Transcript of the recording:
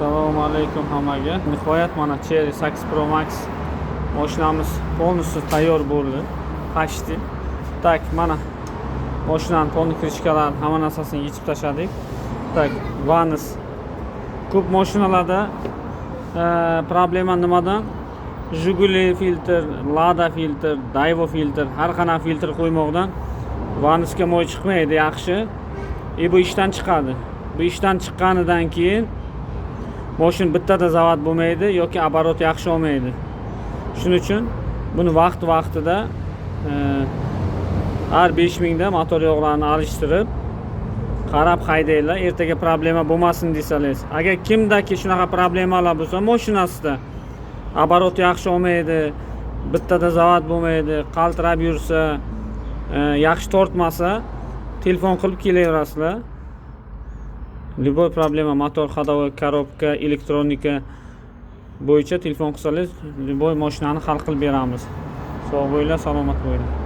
Assalomu alaykum hammaga. Nihoyat mana Cherry 8 Pro Max mashinamiz полностью tayyor bo'ldi. Почти. Tak, mana mashinaning polni krishkalarini hamma narsasini yechib tashladik. Tak, vanus. Ko'p mashinalarda problema nimadan? Jiguli filtr, Lada filtr, Daewoo filtr, har qanday filtr qo'ymoqdan vanusga moy chiqmaydi yaxshi. Bu ishdan chiqadi. Bu ishdan chiqqanidan keyin mashina bittada zavod bo'lmaydi yoki оборот yaxshi olmaydi. Shuning uchun buni vaqtida har 5000 da motor yog'larini alishtirib qarab haydanglar, ertaga problema bo'lmasin desangiz. Agar kimdaki shunaqa problemalar bo'lsa, mashinasida оборот yaxshi olmaydi, bittada zavod bo'lmaydi, qaltirab yursa, yaxshi tortmasa, telefon qilib kelaverasizlar. Любой problema, motor, ходовой коробка, elektronika bo'yicha telefon qilsangiz, любой mashinani hal qilib beramiz. Sog' bo'linglar, salomat bo'linglar.